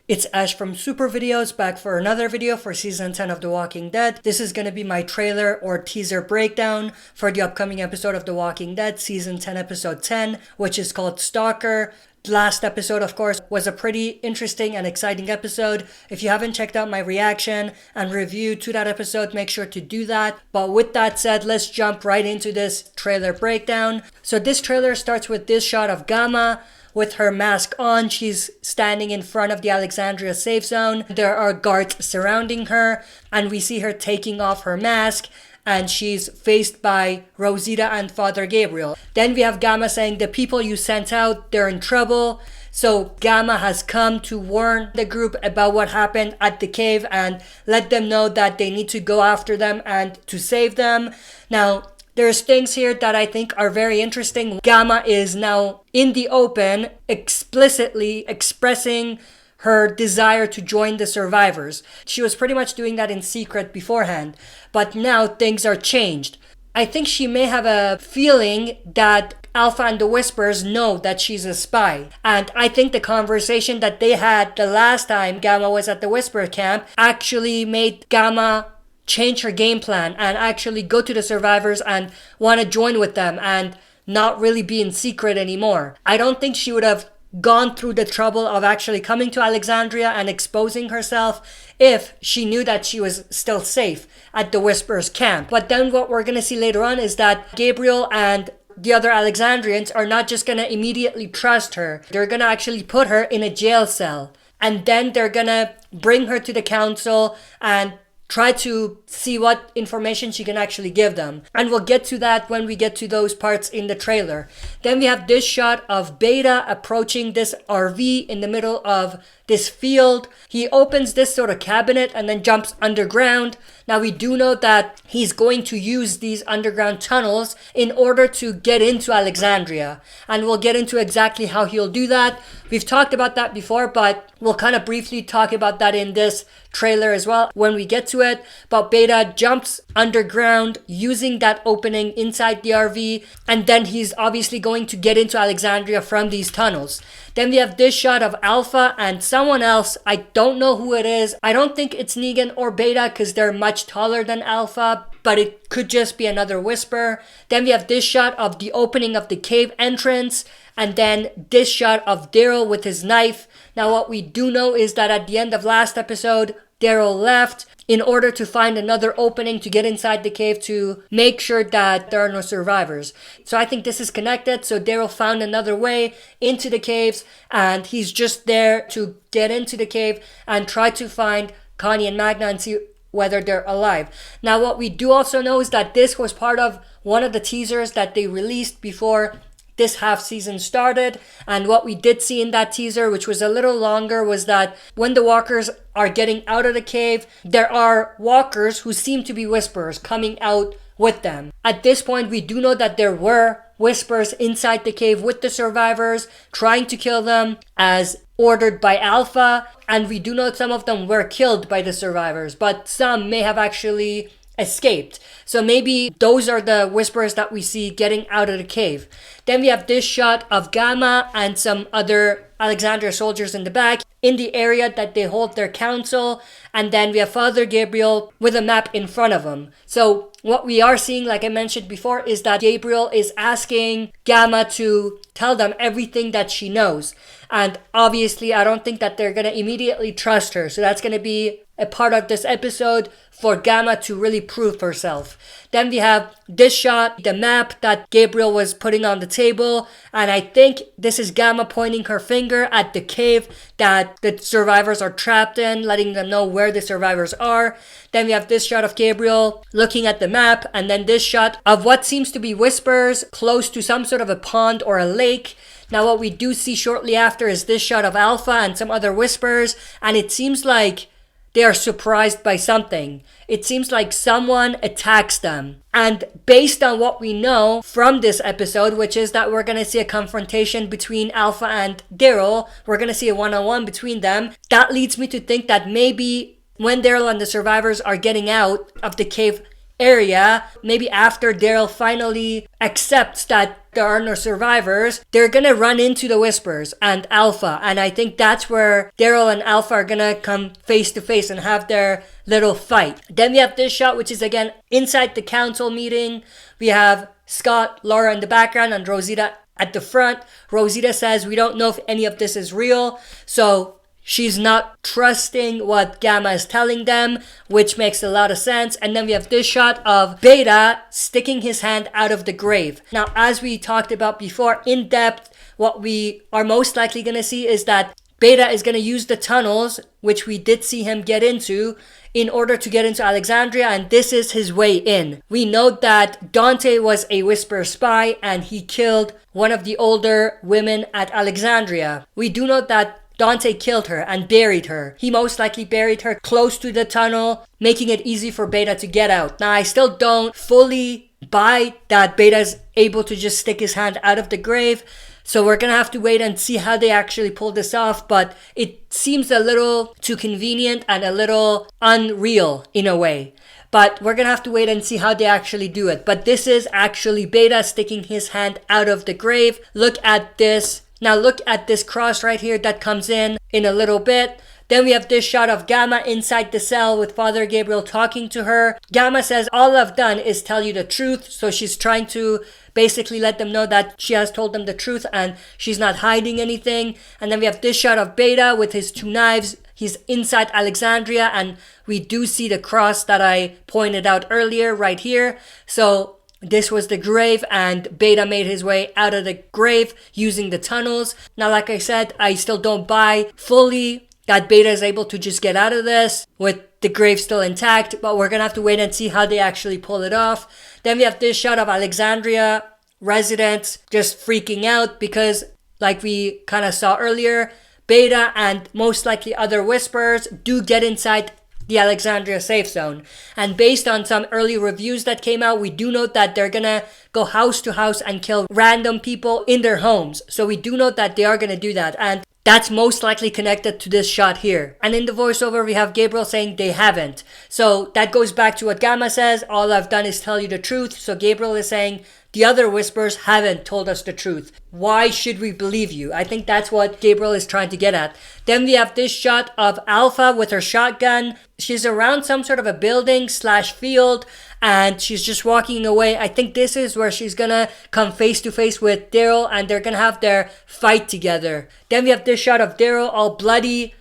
It's Ash from Super Videos back for another video for Season 10 of The Walking Dead. This is going to be my trailer or teaser breakdown for the upcoming episode of The Walking Dead, Season 10, Episode 10, which is called Stalker. Last episode, of course, was a pretty interesting and exciting episode. If you haven't checked out my reaction and review to that episode, make sure to do that. But with that said, let's jump right into this trailer breakdown. So this trailer starts with this shot of Gamma with her mask on. She's standing in front of the Alexandria safe zone. There are guards surrounding her, and we see her taking off her mask, and she's faced by Rosita and Father Gabriel. Then we have Gamma saying, "The people you sent out, they're in trouble." So Gamma has come to warn the group about what happened at the cave and let them know that they need to go after them and to save them. Now, there's things here that I think are very interesting. Gamma is now in the open, explicitly expressing her desire to join the survivors. She was pretty much doing that in secret beforehand, but now things are changed. I think she may have a feeling that Alpha and the Whispers know that she's a spy. And I think the conversation that they had the last time Gamma was at the Whisper camp actually made Gamma change her game plan and actually go to the survivors and want to join with them and not really be in secret anymore. I don't think she would have gone through the trouble of actually coming to Alexandria and exposing herself if she knew that she was still safe at the Whispers camp. But then what we're going to see later on is that Gabriel and the other Alexandrians are not just going to immediately trust her. They're going to actually put her in a jail cell. And then they're going to bring her to the council and try to see what information she can actually give them. And we'll get to that when we get to those parts in the trailer. Then we have this shot of Beta approaching this RV in the middle of this field. He opens this sort of cabinet and then jumps underground. Now we do know that he's going to use these underground tunnels in order to get into Alexandria. And we'll get into exactly how he'll do that. We've talked about that before, but we'll kind of briefly talk about that in this trailer as well when we get to it. But Beta jumps underground using that opening inside the RV, and then he's obviously going to get into Alexandria from these tunnels. Then we have this shot of Alpha and someone else. I don't know who it is. I don't think it's Negan or Beta because they're much taller than Alpha, but it could just be another Whisper. Then we have this shot of the opening of the cave entrance, and then this shot of Daryl with his knife. Now what we do know is that at the end of last episode, Daryl left in order to find another opening to get inside the cave to make sure that there are no survivors. So I think this is connected. So Daryl found another way into the caves, and he's just there to get into the cave and try to find Connie and Magna and see whether they're alive. Now what we do also know is that this was part of one of the teasers that they released before this half season started, and what we did see in that teaser, which was a little longer, was that when the walkers are getting out of the cave, there are walkers who seem to be Whisperers coming out with them. At this point, we do know that there were Whisperers inside the cave with the survivors, trying to kill them as ordered by Alpha, and we do know some of them were killed by the survivors, but some may have actually escaped. So maybe those are the Whisperers that we see getting out of the cave. Then we have this shot of Gamma and some other Alexandria soldiers in the back in the area that they hold their council, and then we have Father Gabriel with a map in front of him. So what we are seeing, like I mentioned before, is that Gabriel is asking Gamma to tell them everything that she knows. And obviously I don't think that they're going to immediately trust her. So that's going to be a part of this episode for Gamma to really prove herself. Then we have this shot, the map that Gabriel was putting on the table, and I think this is Gamma pointing her finger at the cave that the survivors are trapped in, letting them know where the survivors are. Then we have this shot of Gabriel looking at the map, and then this shot of what seems to be Whispers close to some sort of a pond or a lake. Now what we do see shortly after is this shot of Alpha and some other Whispers, and it seems like they are surprised by something. It seems like someone attacks them. And based on what we know from this episode, which is that we're going to see a confrontation between Alpha and Daryl, we're going to see a one-on-one between them. That leads me to think that maybe when Daryl and the survivors are getting out of the cave area, maybe after Daryl finally accepts that there are no survivors, they're gonna run into the Whispers and Alpha. And I think that's where Daryl and Alpha are gonna come face to face and have their little fight. Then we have this shot, which is again inside the council meeting. We have Scott, Laura in the background, and Rosita at the front. Rosita says, we don't know if any of this is real. So she's not trusting what Gamma is telling them, which makes a lot of sense. And then we have this shot of Beta sticking his hand out of the grave. Now, as we talked about before in depth, what we are most likely going to see is that Beta is going to use the tunnels, which we did see him get into, in order to get into Alexandria, and this is his way in. We know that Dante was a Whisper spy and he killed one of the older women at Alexandria. We do know that Dante killed her and buried her. He most likely buried her close to the tunnel, making it easy for Beta to get out. Now, I still don't fully buy that Beta's able to just stick his hand out of the grave, so we're gonna have to wait and see how they actually pull this off, but it seems a little too convenient and a little unreal in a way. But we're gonna have to wait and see how they actually do it. But this is actually Beta sticking his hand out of the grave. Look at this. Now look at this cross right here that comes in a little bit. Then we have this shot of Gamma inside the cell with Father Gabriel talking to her. Gamma says, all I've done is tell you the truth. So she's trying to basically let them know that she has told them the truth and she's not hiding anything. And then we have this shot of Beta with his two knives. He's inside Alexandria and we do see the cross that I pointed out earlier right here. So this was the grave and Beta made his way out of the grave using the tunnels. Now, like I said, I still don't buy fully that Beta is able to just get out of this with the grave still intact, but we're gonna have to wait and see how they actually pull it off. Then we have this shot of Alexandria residents just freaking out because, like we kind of saw earlier, Beta and most likely other Whispers do get inside the Alexandria safe zone. And based on some early reviews that came out, we do note that they're gonna go house to house and kill random people in their homes. So we do note that they are gonna do that. And that's most likely connected to this shot here. And in the voiceover, we have Gabriel saying they haven't. So that goes back to what Gamma says. All I've done is tell you the truth. So Gabriel is saying the other Whispers haven't told us the truth. Why should we believe you? I think that's what Gabriel is trying to get at. Then we have this shot of Alpha with her shotgun. She's around some sort of a building / field and she's just walking away. I think this is where she's gonna come face to face with Daryl and they're gonna have their fight together. Then we have this shot of Daryl all bloody.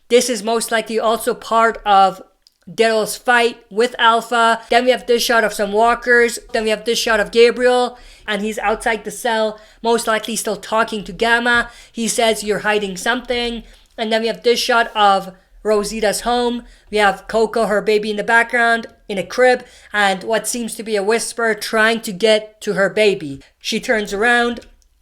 This is most likely also part of Daryl's fight with Alpha. Then we have this shot of some walkers. Then we have this shot of Gabriel and he's outside the cell, most likely still talking to Gamma. He says, you're hiding something. And then we have this shot of Rosita's home. We have Coco, her baby in the background, in a crib, and what seems to be a Whisper trying to get to her baby. She turns around,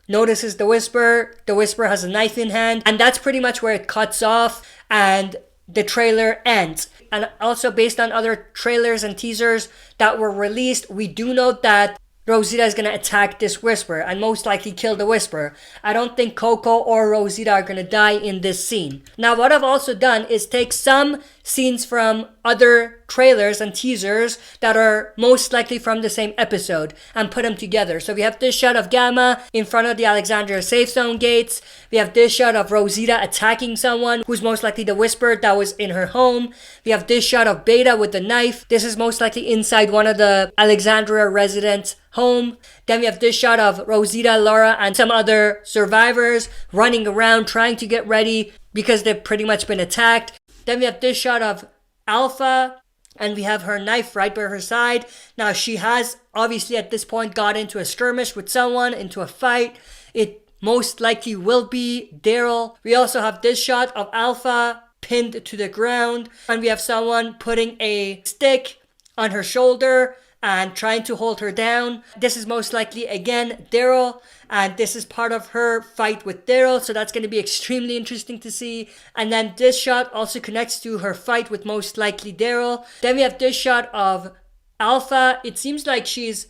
notices the Whisper. The Whisper has a knife in hand, and that's pretty much where it cuts off, and the trailer ends. And also based on other trailers and teasers that were released, we do note that Rosita is going to attack this Whisper and most likely kill the Whisper. I don't think Coco or Rosita are going to die in this scene. Now, what I've also done is take some scenes from other trailers and teasers that are most likely from the same episode and put them together. So we have this shot of Gamma in front of the Alexandria safe zone gates. We have this shot of Rosita attacking someone who's most likely the Whisper that was in her home. We have this shot of Beta with the knife. This is most likely inside one of the Alexandria residents' home. Then we have this shot of Rosita, Laura, and some other survivors running around trying to get ready because they've pretty much been attacked. Then we have this shot of Alpha, and we have her knife right by her side. Now, she has obviously at this point got into a skirmish with someone, into a fight. It most likely will be Daryl. We also have this shot of Alpha pinned to the ground, and we have someone putting a stick on her shoulder and trying to hold her down. This is most likely, again, Daryl, and this is part of her fight with Daryl, so that's going to be extremely interesting to see. And then this shot also connects to her fight with most likely Daryl. Then we have this shot of Alpha. It seems like she's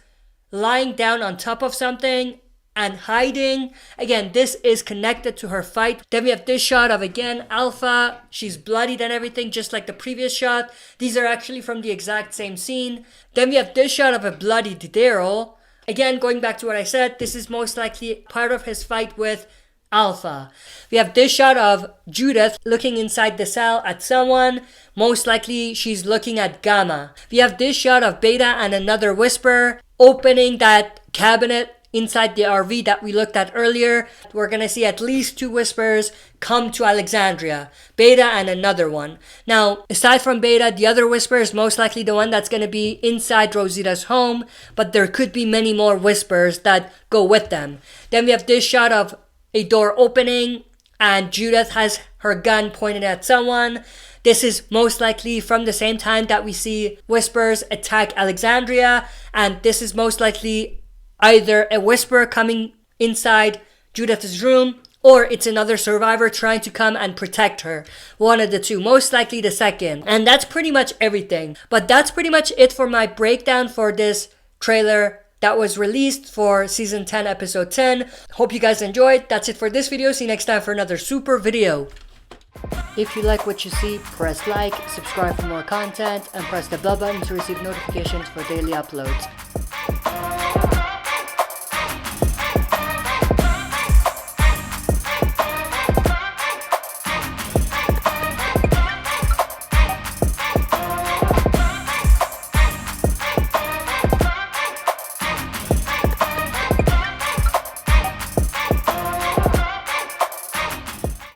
lying down on top of something, and hiding. Again, this is connected to her fight. Then we have this shot of, again, Alpha. She's bloodied and everything, just like the previous shot. These are actually from the exact same scene. Then we have this shot of a bloodied Daryl. Again, going back to what I said, this is most likely part of his fight with Alpha. We have this shot of Judith looking inside the cell at someone. Most likely she's looking at Gamma. We have this shot of Beta and another Whisper opening that cabinet inside the RV that we looked at earlier. We're gonna see at least 2 Whispers come to Alexandria. Beta and another one. Now, aside from Beta, the other Whisper is most likely the one that's gonna be inside Rosita's home, but there could be many more Whispers that go with them. Then we have this shot of a door opening and Judith has her gun pointed at someone. This is most likely from the same time that we see Whispers attack Alexandria, and this is most likely either a Whisper coming inside Judith's room or it's another survivor trying to come and protect her. One of the two, most likely the second. And that's pretty much everything. But that's pretty much it for my breakdown for this trailer that was released for season 10 episode 10. Hope you guys enjoyed. That's it for this video. See you next time for another super video. If you like what you see, press like, subscribe for more content, and press the bell button to receive notifications for daily uploads.